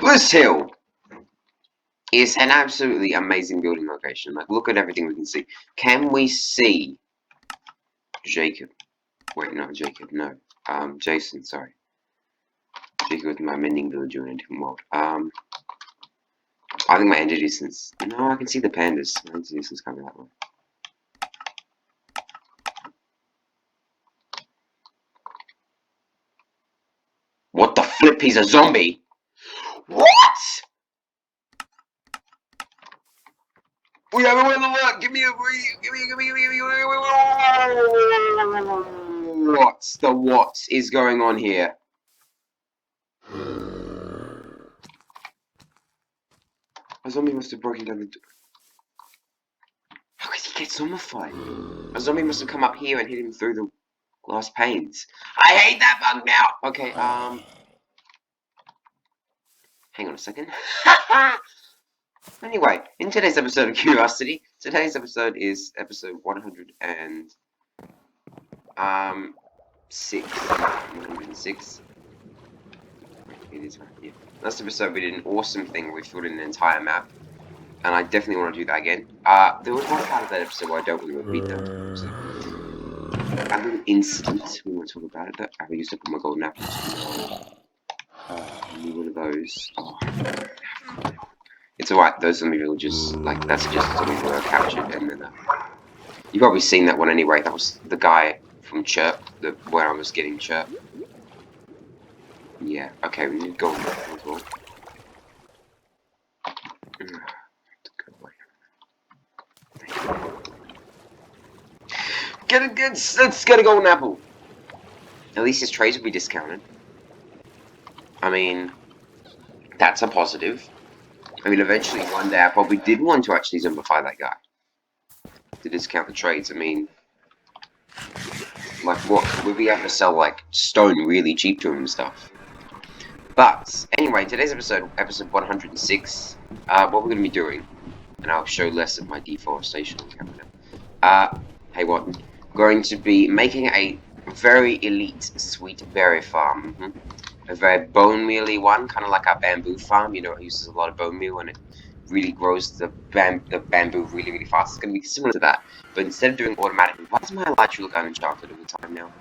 This hill is an absolutely amazing building location. Like, look at everything we can see. Can we see Jacob? Wait, not Jacob, no. Jason, sorry. Jacob was my mending villager in a different world. I think my energy distance. No, I can see the pandas. My energy distance can't be that way. What the flip? He's a zombie. What? We have a weather alert. Give me a breathe. Give me. What is going on here? A zombie must have broken down the door. How could he get zombified? A zombie must have come up here and hit him through the glass panes. I hate that bug now. Okay, hang on a second. Anyway, in today's episode of Curiosity, today's episode is episode 106. It is right here. Last episode we did an awesome thing where we filled in an entire map, and I definitely want to do that again. There was one part of that episode where I don't want to repeat that. So, a little incident, we won't talk about it, but I used to put my golden apples. One of those. Oh, it's alright, those zombie villagers, like, that's just a zombie village captured, and then, you've probably seen that one anyway. That was the guy from Chirp, where I was getting Chirp. Yeah, okay, we need to go on that as well. Let's get a golden apple. At least his trades will be discounted. I mean, that's a positive. I mean, eventually one day I probably did want to actually zombify that guy. To discount the trades, I mean, like, what would we have to sell, like, stone really cheap to him and stuff? But anyway, today's episode 106, what we're going to be doing, and I'll show less of my deforestation camera. Hey, what? Going to be making a very elite sweet berry farm. A very bone mealy one, kind of like our bamboo farm. You know, it uses a lot of bone meal and it really grows the bamboo really, really fast. It's going to be similar to that, but instead of doing automatic, why does my light look unenchanted all the time now?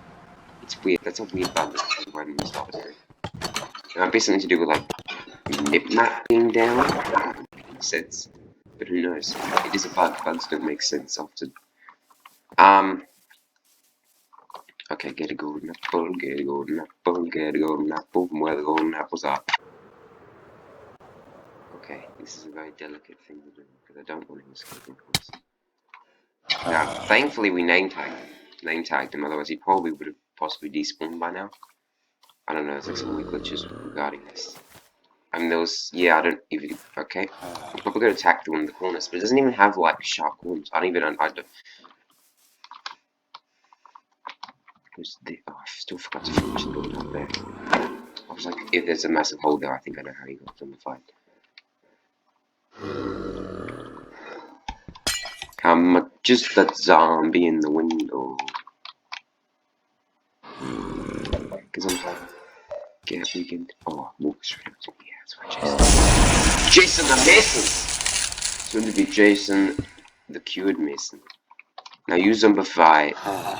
It's weird. That's a weird bug that's running this stuff. It might be something to do with, like, nip map being down. Makes sense. But who knows? It is a bug. Bugs don't make sense often. Okay, get a golden apple, get a golden apple, get a golden apple from where the golden apples are. Okay, this is a very delicate thing to do, because I don't want him escaping from us. Now, thankfully we name tagged him, otherwise he probably would have possibly despawned by now. I don't know, there's like some weird glitches regarding this. I mean, there was, yeah, I don't even, okay. I'm probably going to attack the one in the corners, but it doesn't even have, like, sharp corners. I still forgot to finish the build up there. I was like, if there's a massive hole there, I think I know how he got zombified. Come, just that zombie in the window. Because I'm like, get weekend. Oh, walk straight up to me. Yeah, that's right, Jason. Jason the Mason! Soon to be Jason the Cured Mason. Now you zombify,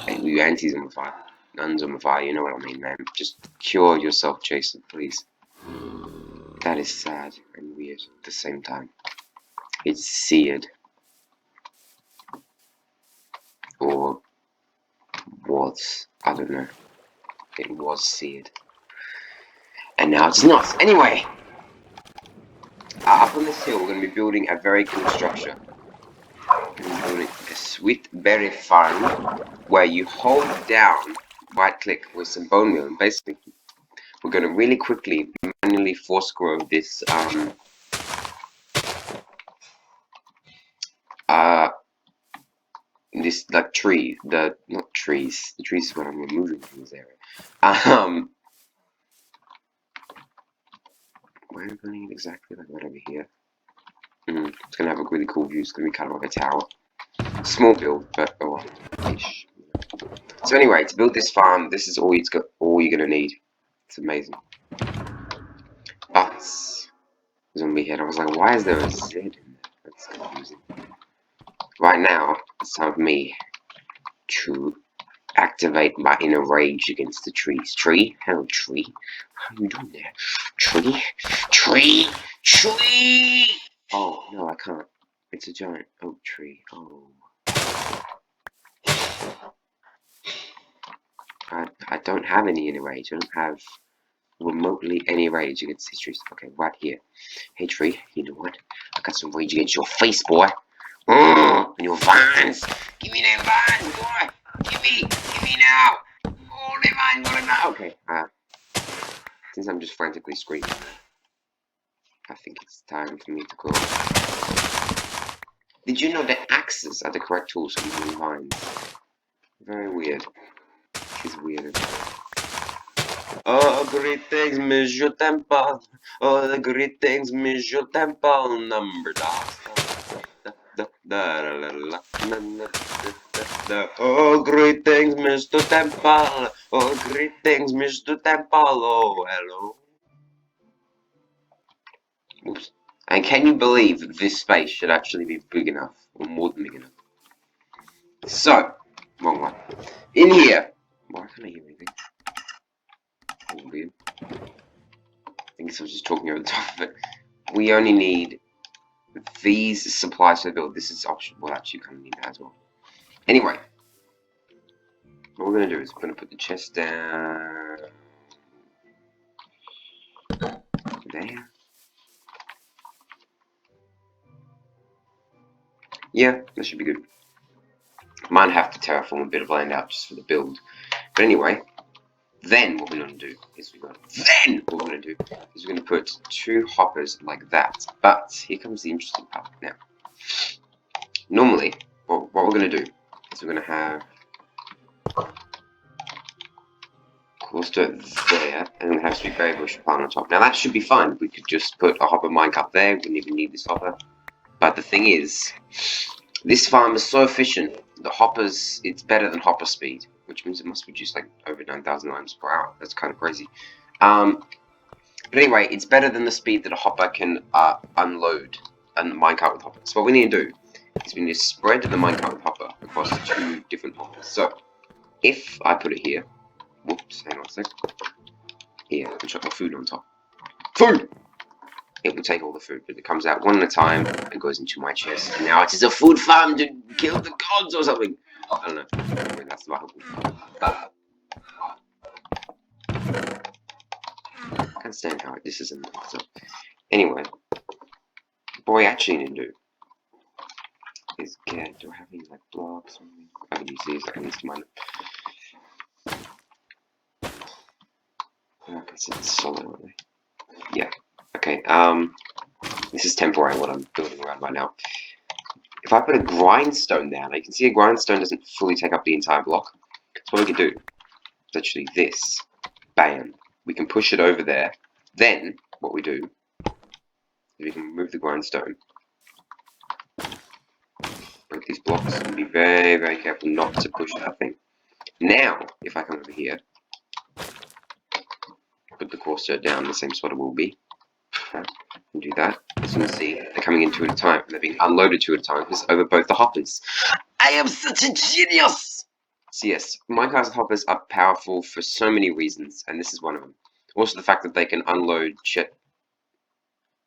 and you anti-zombify. Non-zombify, you know what I mean, man. Just cure yourself, Jason, please. That is sad and weird at the same time. It's seared. Or was, I don't know. It was seared. And now it's not. Anyway! Up on this hill, we're going to be building a very cool structure. We're going to be building a sweet berry farm where you hold down right click with some bone meal, and basically we're going to really quickly manually force grow this this like tree, the trees is what I'm removing from this area. Where am I putting it exactly? Like right over here. It's gonna have a really cool view. It's gonna be kind of like a tower. Small build, but oh well, ish. So anyway, to build this farm, this is all you're gonna need. It's amazing. But zombie head. I was like, why is there a Z in there? That's confusing. Right now, it's time for me to activate my inner rage against the trees. Tree? Hello, tree. How are you doing there? Tree? Tree? Tree! Oh, no, I can't. It's a giant oak tree. Oh. I don't have any inner rage. I don't have remotely any rage against these trees. Okay, right here. Hey, tree, you know what? I got some rage against your face, boy. And your vines. Give me them vines, boy. Give me now. Oh, them vines, what about? Okay, since I'm just frantically screaming, I think it's time for me to go. Did you know that axes are the correct tools for using vines? Very weird. It's weird. Oh, great things, miss your temple. Oh, the great things, miss your temple. Number dogs. Oh, great things, Mr. Temple. Oh, great things, Mr. Temple. Oh, hello. Oops. And can you believe this space should actually be big enough, or more than big enough? So, wrong one. In here, why can't I hear anything? That's weird. I guess I was just talking over the top of it. We only need these supplies to build. This is optional. Well, actually, you kind of need that as well. Anyway, what we're going to do is we're going to put the chest down there. Yeah, that should be good. Might have to terraform a bit of land out just for the build. But anyway, then what we're going to do is we're going to put 2 hoppers like that. But here comes the interesting part now. Normally, what we're going to do is we're going to have cluster there, and we have sweet berry bush plant on top. Now that should be fine. We could just put a hopper minecart there. We wouldn't even need this hopper. But the thing is, this farm is so efficient. The hoppers, it's better than hopper speed, which means it must produce like over 9,000 lines per hour. That's kind of crazy. But anyway, it's better than the speed that a hopper can unload a minecart with hopper. So what we need to do is we need to spread the minecart with hopper across 2 different hoppers. So if I put it here, whoops, hang on a sec. Here, and chuck my food on top. Food! It will take all the food, but it comes out one at a time and goes into my chest. And now it is a food farm to kill the gods or something. I don't know. I mean, that's the Bible. But I can't stand how this isn't. So anyway, what we actually need to do is get. Do I have any like blocks? I can use these. I can use mine. I can set solid, aren't they? Yeah. Okay. This is temporary. What I'm building around right now. If I put a grindstone down, you can see a grindstone doesn't fully take up the entire block. So what we can do is actually this. Bam. We can push it over there. Then, what we do is we can remove the grindstone. Break these blocks and be very, very careful not to push that thing. Now, if I come over here, put the coarse dirt down the same spot it will be. Okay, and do that. As you can see, they're coming in 2 at a time. They're being unloaded 2 at a time because over both the hoppers. I am such a genius! So yes, minecarts with hoppers are powerful for so many reasons, and this is one of them. Also the fact that they can unload that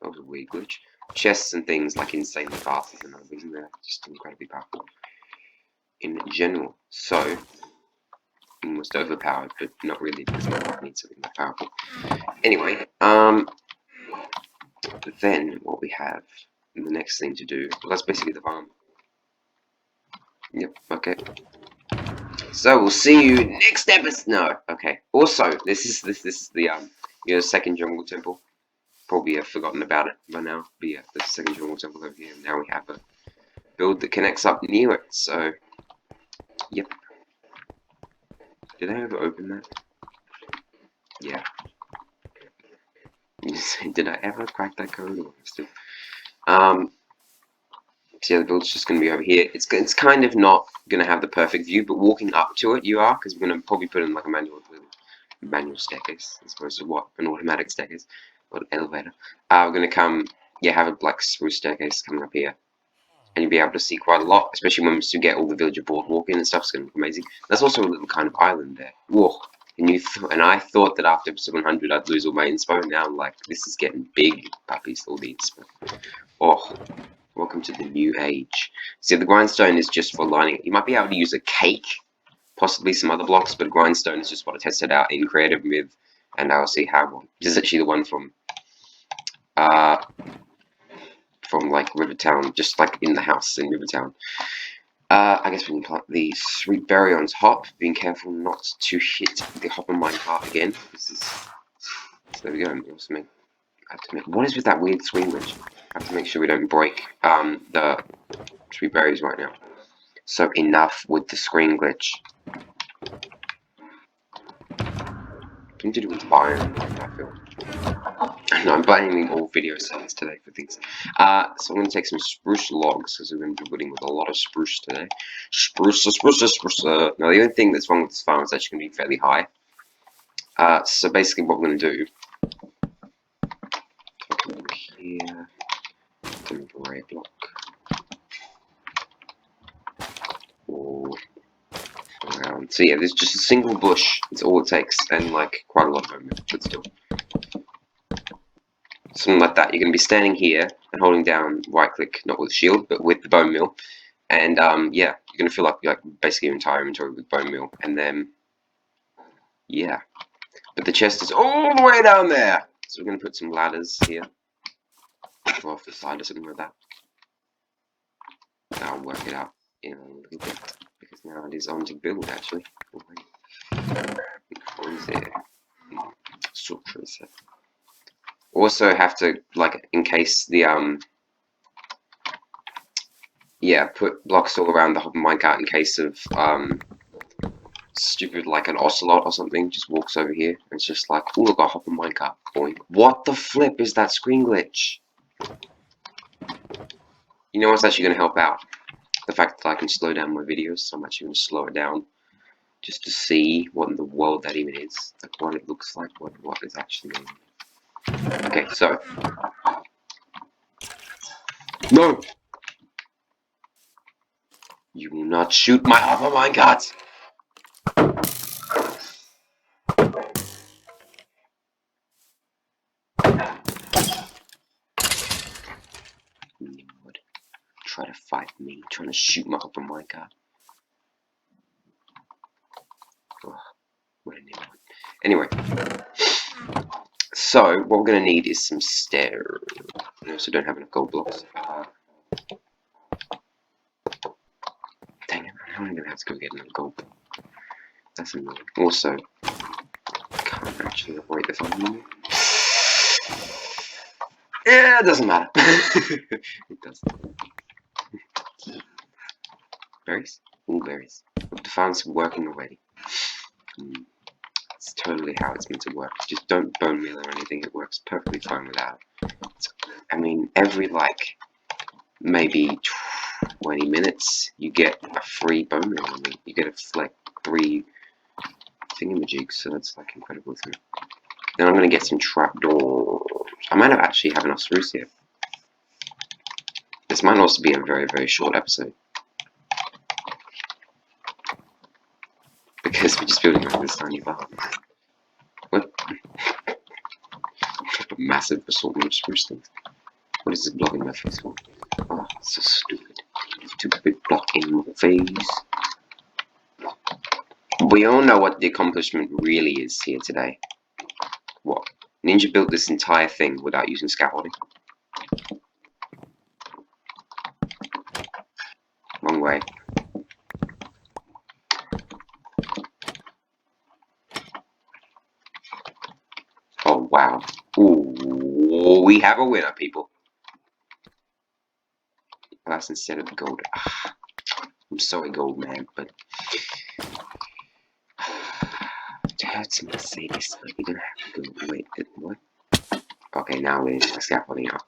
was a weird glitch. Chests and things like insanely fast is another reason. They're just incredibly powerful in general. So almost overpowered, but not really because Minecraft needs something that powerful. Anyway, then what we have, the next thing to do, well, that's basically the farm. Yep, okay. So we'll see you next episode. No, okay. Also, this is the second jungle temple. Probably have forgotten about it by now. But yeah, the second jungle temple over here. Now we have a build that connects up near it. So, yep. Did I ever open that? Yeah. Did I ever crack that code? Or still? So yeah, the build's just going to be over here. It's kind of not going to have the perfect view, but walking up to it you are, because we're going to probably put in like a manual staircase as opposed to what an automatic staircase or an elevator. We're going to come yeah, have a like spruce staircase coming up here. And you'll be able to see quite a lot, especially when you get all the villager boardwalk in and stuff. It's going to be amazing. There's also a little kind of island there. Whoa. And I thought that after episode 100 I'd lose all my inspo. Now I'm like, this is getting big, puppies, all the inspo. Oh, welcome to the new age. See, the grindstone is just for lining. You might be able to use a cake, possibly some other blocks, but grindstone is just what I tested out in creative with, and I'll see how one. This is actually the one from like Rivertown, just like in the house in Rivertown. I guess we can plant the sweet berry on top, being careful not to hit the hopper minecart again. So there we go. What is with that weird swing glitch? I have to make sure we don't break the sweet berries right now. So enough with the screen glitch. Something to do with biome, I feel. No, I'm blaming all video settings today for things. So I'm going to take some spruce logs, because we're going to be building with a lot of spruce today. Spruce. Now, the only thing that's wrong with this farm is actually going to be fairly high. So basically what we're going to do... Come over here. Come over a block. Around. So yeah, there's just a single bush. That's all it takes, and like quite a lot of bone meal, but still. Something like that. You're going to be standing here and holding down right click, not with shield, but with the bone meal. And yeah, you're going to fill up like basically your entire inventory with bone meal. And then, yeah. But the chest is all the way down there. So we're going to put some ladders here. Or off the side or something like that. I'll work it out in a little bit. Because now it is on to build actually. Also have to, like, in case the yeah, put blocks all around the hopper minecart in case of stupid, like an ocelot or something just walks over here and it's just like, oh, look, a hopper minecart. Boing. What the flip is that screen glitch? You know what's actually going to help out? The fact that I can slow down my videos, so I'm actually going to slow it down just to see what in the world that even is, like what it looks like, what is actually going on. Okay, so no, you will not shoot my hopper minecart. Lord, try to fight me, trying to shoot my hopper minecart. Oh, what a name. Anyway, so what we're going to need is some stairs. I also don't have enough gold blocks. Dang it, I'm going to have to go get another gold block. That's annoying. Also, I can't actually operate the phone anymore. Yeah, it doesn't matter. It doesn't. Berries? All berries. Look, the farm's working already. That's totally how it's meant to work. Just don't bone meal or anything, it works perfectly fine without it. I mean, every, like, maybe 20 minutes, you get a free bone meal. I mean, you get like 3 thingamajigs, so that's, like, incredible thing. Then I'm going to get some trapdoors. I might not actually have enough spruce here. This might also be a very, very short episode. Because we're just building like this tiny farm. What? A massive assortment of spruce things. What is this block in my face for? Oh, it's so stupid. Stupid block in my face. We all know what the accomplishment really is here today. What? Ninja built this entire thing without using scaffolding. Wrong way. Oh, wow. Ooh, we have a winner, people. That's instead of the gold. I'm sorry, gold man, but it hurts me to say this, but you're gonna have to go. Wait, what? Okay, now we need my scaffolding out.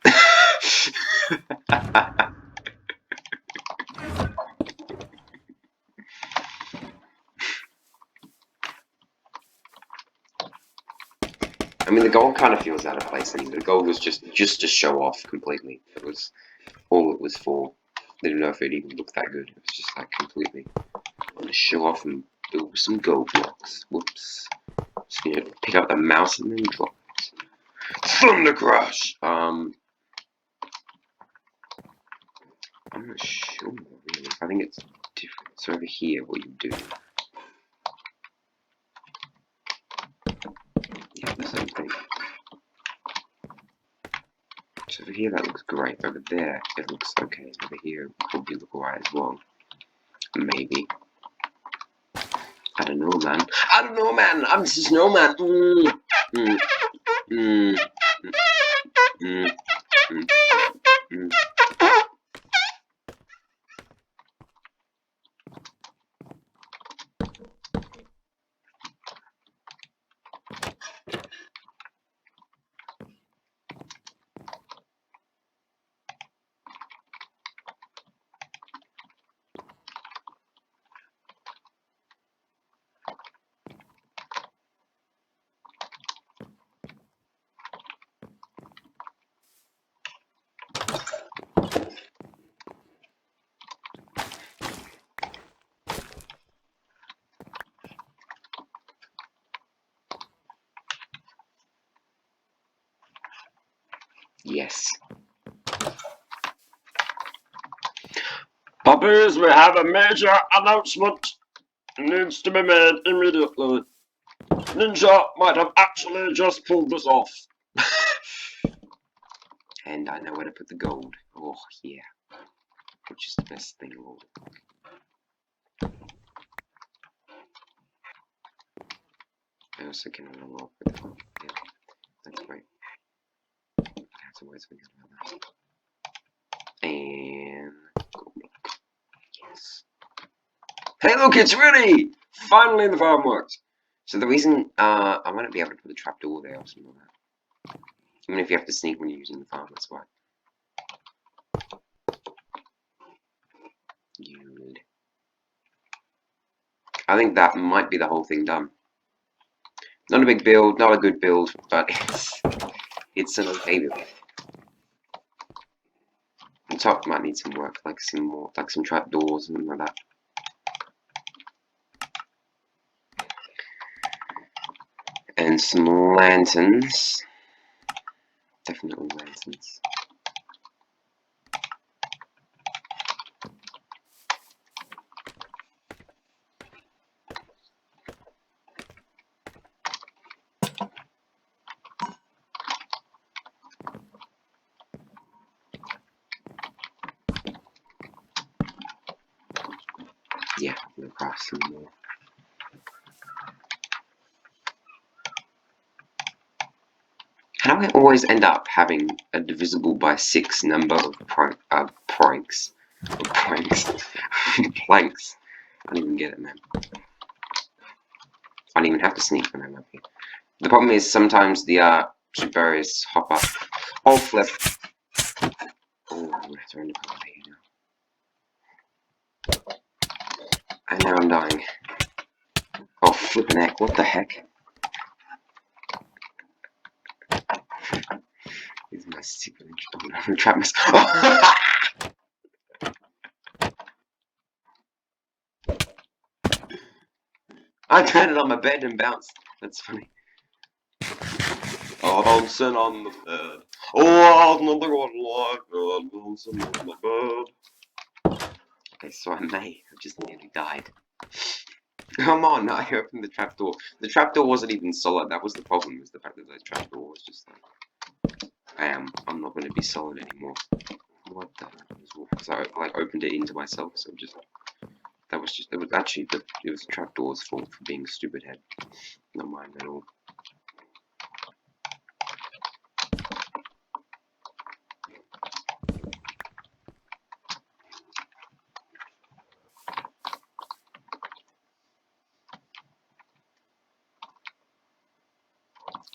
I mean, the gold kind of feels out of place anyway. The gold was just to show off completely. It was all it was for. Didn't know if it even looked that good. It was just like completely on to show off and build some gold blocks. Whoops. Just gonna pick up the mouse and then drop it. Thunder Crash! I'm not sure really. I think it's different. So over here, what you do. Yeah, the same thing. So over here that looks great. Over there it looks okay. Over here it would probably look alright as well. Maybe. I don't know, man. I don't know, man. I'm just a snowman. Yes. Puppies, we have a major announcement. It needs to be made immediately. Ninja might have actually just pulled this off. And I know where to put the gold. Oh, yeah. Which is the best thing of all. I also can unlock with the gold. Yeah, that's great. I have to always forget about that. And gold block. Yes. Hey, look, it's ready! Finally, the farm works. So the reason I might not be able to put the trapdoor there or something like that. Even if you have to sneak when you're using the farm, that's why. Good. I think that might be the whole thing done. Not a big build, not a good build, but it's an okay build. The top might need some work, like some more, like some trapdoors and something like that. And some lanterns. Definitely lanterns. Yeah, we'll craft some more. How do I always end up having a divisible by 6 number of planks? Planks. Planks. I don't even get it, man. I don't even have to sneak when I'm up here. The problem is sometimes the superiors hop up. Oh, flip. Oh, I'm gonna have to end up over here now. And now I'm dying. Oh, flippin' heck, what the heck? This is my stupid trap miss. Oh. I turned it on my bed and bounced. That's funny. Oh, bouncing on the bed. Oh, another one like that. Bouncing on the bed. Okay, so I may have just nearly died. Come on, I opened the trapdoor. The trapdoor wasn't even solid. That was the problem, was the fact that the trapdoor was just like, I'm not going to be solid anymore. What the hell? So I like opened it into myself, so just, that was just, it was actually, it was the trapdoor's fault for being a stupid head. Not mine at all.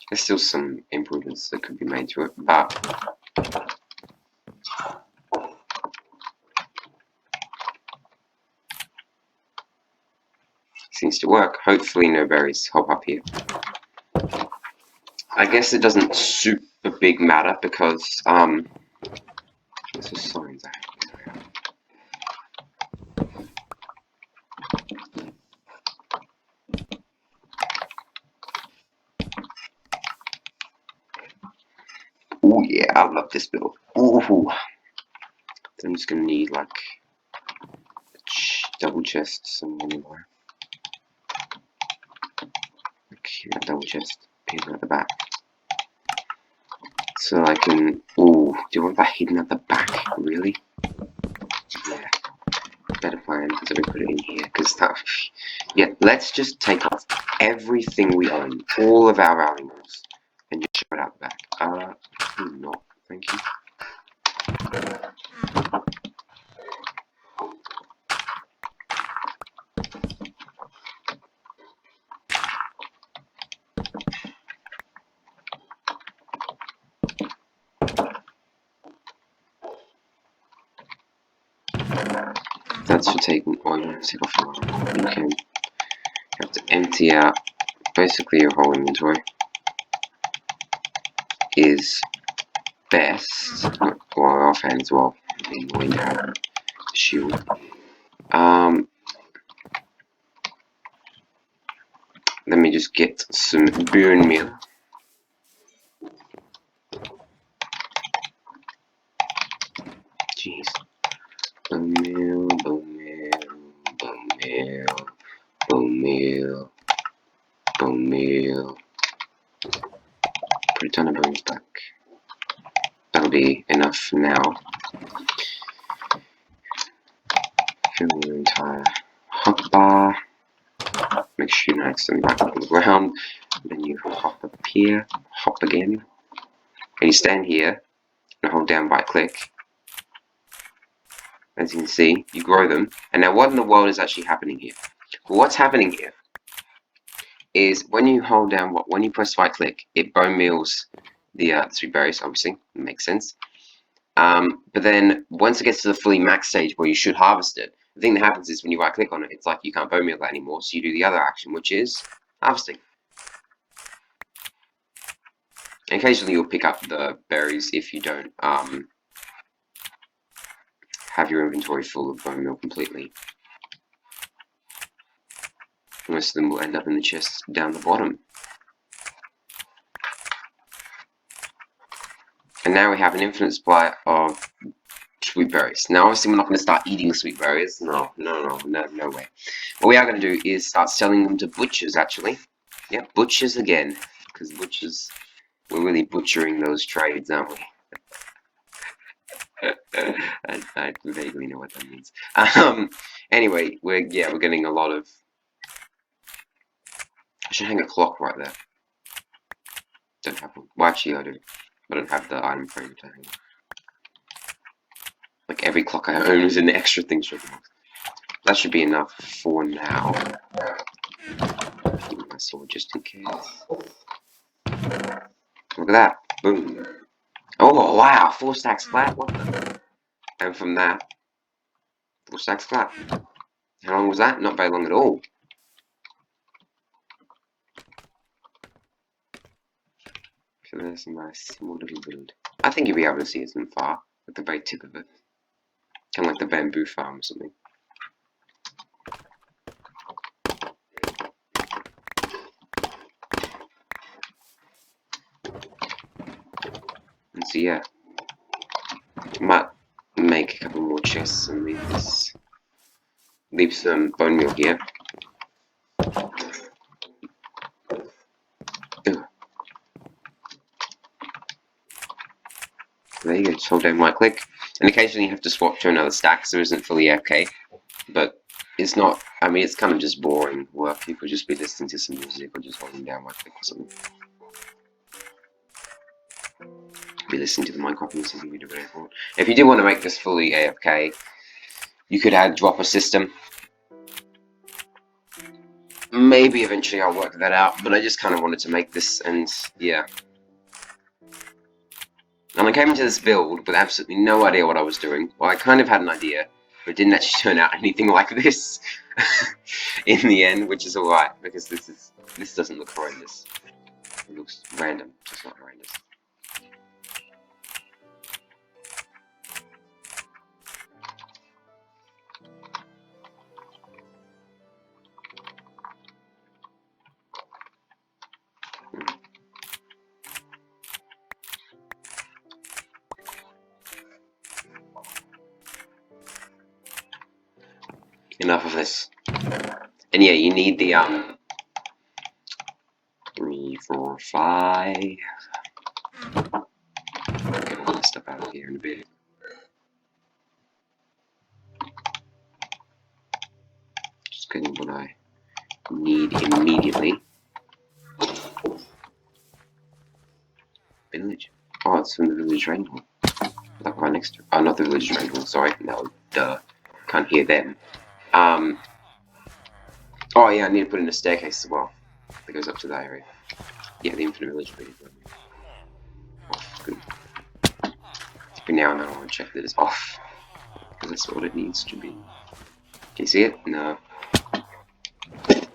There's still some improvements that could be made to it, but seems to work. Hopefully no berries hop up here. I guess it doesn't super big matter because this is signs out. Oh yeah, I love this build. Ooh. I'm just gonna need like a double chest somewhere anywhere. Like here, double chest, hidden at the back. So I can. Ooh, do you want that hidden at the back? Really? Yeah. Better plan to put it in here because that. Yeah, let's just take off everything we own, all of our valuables, and just show it out the back. Not. Thank you. That's for taking oil. Take off your oil. You can have to empty out basically your whole inventory. Is best, or offhand as well. Being going to have a shield. Let me just get some bone meal. Jeez. Bone meal, bone meal, bone meal, bone meal, bone meal. Put a ton of bones back. That'll be enough for now. Fill your entire hotbar. Make sure you're not accidentally back up on the ground. Then you hop up here, hop again. And you stand here and hold down right click. As you can see, you grow them. And now what in the world is actually happening here? Well, what's happening here is when you hold down, when you press right click, it bone meals the sweet berries, obviously. It makes sense. But then once it gets to the fully max stage where you should harvest it, the thing that happens is when you right click on it, it's like you can't bone meal that anymore, so you do the other action, which is harvesting. And occasionally you'll pick up the berries if you don't have your inventory full of bone meal completely. Most of them will end up in the chest down the bottom. And now we have an infinite supply of sweet berries. Now obviously we're not going to start eating sweet berries. No way. What we are going to do is start selling them to butchers, actually. Yep, butchers again. Because butchers, we're really butchering those trades, aren't we? I vaguely know what that means. Anyway, we're getting a lot of. I should hang a clock right there. Don't have one. Well, actually, I do. I don't have the item frame to hang. Like every clock I own is an extra thing. That should be enough for now. Keep my sword just in case. Look at that. Boom. Oh wow, 4 stacks flat. What the? And from that, 4 stacks flat. How long was that? Not very long at all. So there's a nice small little build. I think you'll be able to see it from far, at the very tip of it. Kind of like the bamboo farm or something. And so yeah, might make a couple more chests and leave some bone meal here. There you go, just hold down right click. And occasionally you have to swap to another stack so it isn't fully AFK. But it's not, I mean, it's kind of just boring work. You could just be listening to some music or just holding down right click or something. Be listening to the Minecraft music if you do whatever you want. If you do want to make this fully AFK, you could add dropper system. Maybe eventually I'll work that out, but I just kind of wanted to make this, and yeah. And I came into this build with absolutely no idea what I was doing. Well, I kind of had an idea, but it didn't actually turn out anything like this in the end, which is alright, because this doesn't look horrendous. It looks random. It's not horrendous. Enough of this. And yeah, you need the 3, 4, 5. I'll get all this stuff out of here in a bit. Just getting what I need immediately. Village. Oh, it's from the village rainfall. Like right next to. Oh, not the village rainfall. Sorry, no, duh. Can't hear them. Oh yeah, I need to put in a staircase as well that goes up to that area. Yeah, the infinite village. Off. Good. Every now and then I want to check that it's off because that's what it needs to be. Can you see it? No. Can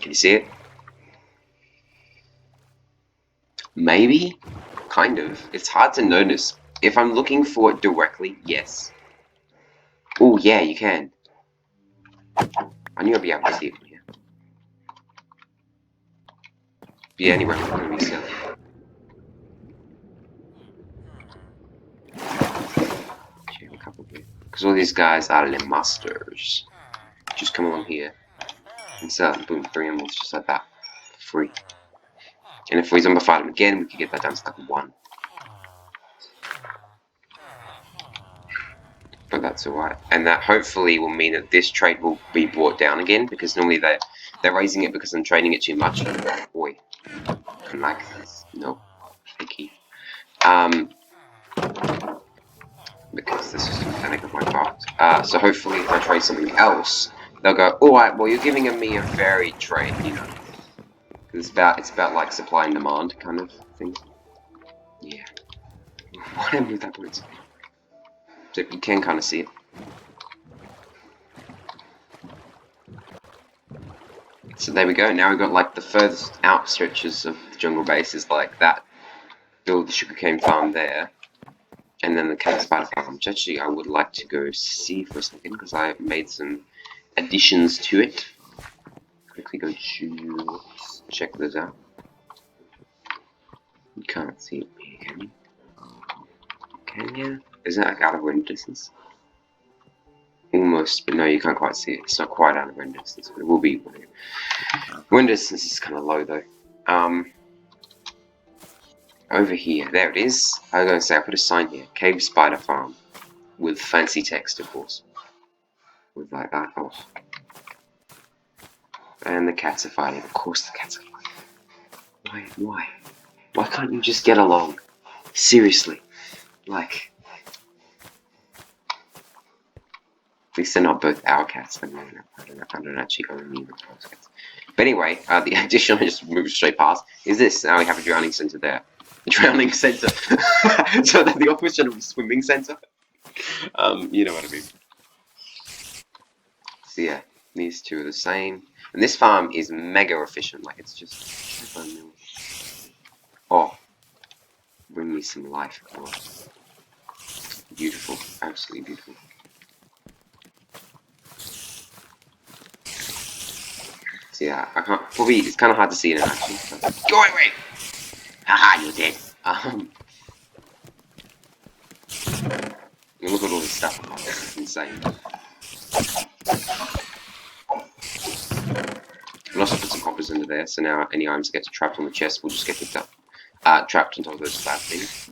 you see it? Maybe? Kind of. It's hard to notice. If I'm looking for it directly, yes. Oh, yeah, you can. I knew I'd be able to see it from here. Yeah, anyway, I'm going to be silly. Actually, have a couple here. Because all these guys are lemasters. Just come along here and sell them. Boom, 3 emeralds just like that. Free. And if we zombify them again, we could get that down to like 1. But that's alright. And that hopefully will mean that this trade will be brought down again, because normally they're raising it because I'm trading it too much. Boy. I'm like this. Nope. Picky. Because this is the mechanic of my part. So hopefully if I trade something else, they'll go, alright, well you're giving me a varied trade, you know. It's about like supply and demand kind of thing. Yeah. What happened with that point? So you can kind of see it. So there we go. Now we've got like the furthest out stretches of the jungle base is like that. Build the sugarcane farm there, and then the cat spider farm, which actually I would like to go see for a second because I made some additions to it. Quickly go to check those out. You can't see it here, can you? Can you? Is that like out of wind distance? Almost, but no, you can't quite see it. It's not quite out of wind distance, but it will be. Wind distance is kind of low though. Over here, there it is. I was going to say, I put a sign here. Cave Spider Farm. With fancy text, of course. With like that. Oh. And the cats are fighting. Of course the cats are fighting. Why? Why can't you just get along? Seriously. Like... At least they're not both our cats. I don't actually own either of those cats. But anyway, the addition I just moved straight past is this. Now we have a drowning center there. A drowning center. So they're the opposite of a swimming center. You know what I mean. So yeah, these two are the same. And this farm is mega efficient. Like it's just... Oh. Bring me some life. Oh. Beautiful. Absolutely beautiful. So yeah, I can't. Probably it's kind of hard to see it in action. So. Go away! Haha, you're dead. Look at all this stuff. It's insane. I'll also put some hoppers into there, so now any items that get trapped on the chest will just get picked up. Trapped on top of those flat things.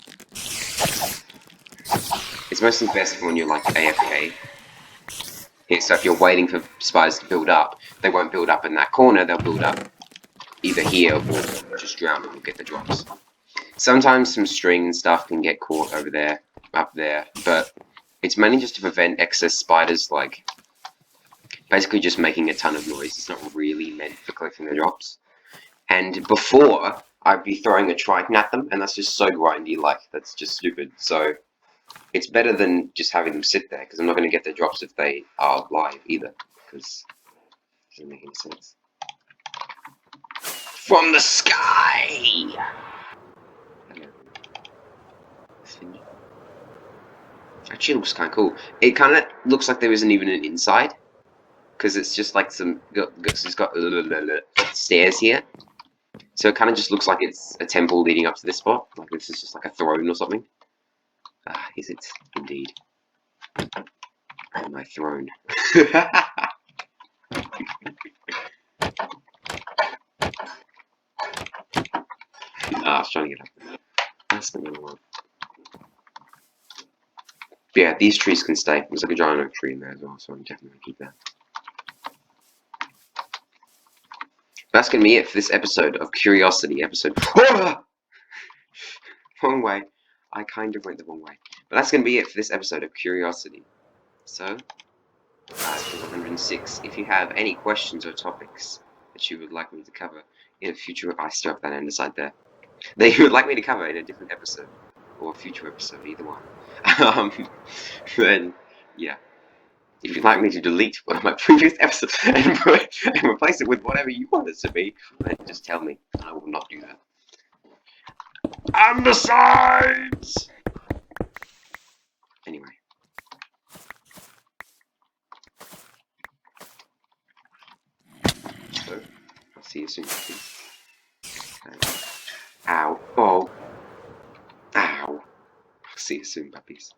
It's mostly best when you're like AFK. Here, so if you're waiting for spiders to build up, they won't build up in that corner, they'll build up either here or just drown and we'll get the drops. Sometimes some string and stuff can get caught over there, up there, but it's mainly just to prevent excess spiders, like, basically just making a ton of noise. It's not really meant for collecting the drops. And before, I'd be throwing a Trident at them, and that's just so grindy, like, that's just stupid. So, it's better than just having them sit there, because I'm not going to get the drops if they are live either, because it doesn't make any sense. from the sky. Actually, looks kind of cool. It kind of looks like there isn't even an inside, because it's just like it's got stairs here. So it kind of just looks like it's a temple leading up to this spot. Like this is just like a throne or something. Ah, is it indeed? On my throne. I was trying to get up. That's the number one. But yeah, these trees can stay. There's like a giant oak tree in there as well, so I'm definitely gonna keep that. That's gonna be it for this episode of Curiosity. Wrong way. I kind of went the wrong way. But that's gonna be it for this episode of Curiosity. So, episode 106. If you have any questions or topics that you would like me to cover in a future, I still have that andesite there. That you would like me to cover in a different episode or a future episode, either one. Then yeah. If you'd like me to delete one of my previous episodes and replace it with whatever you want it to be, then just tell me. I will not do that. And besides! Anyway. So, I'll see you soon. Ow. Oh. Ow. I'll see you soon, puppies.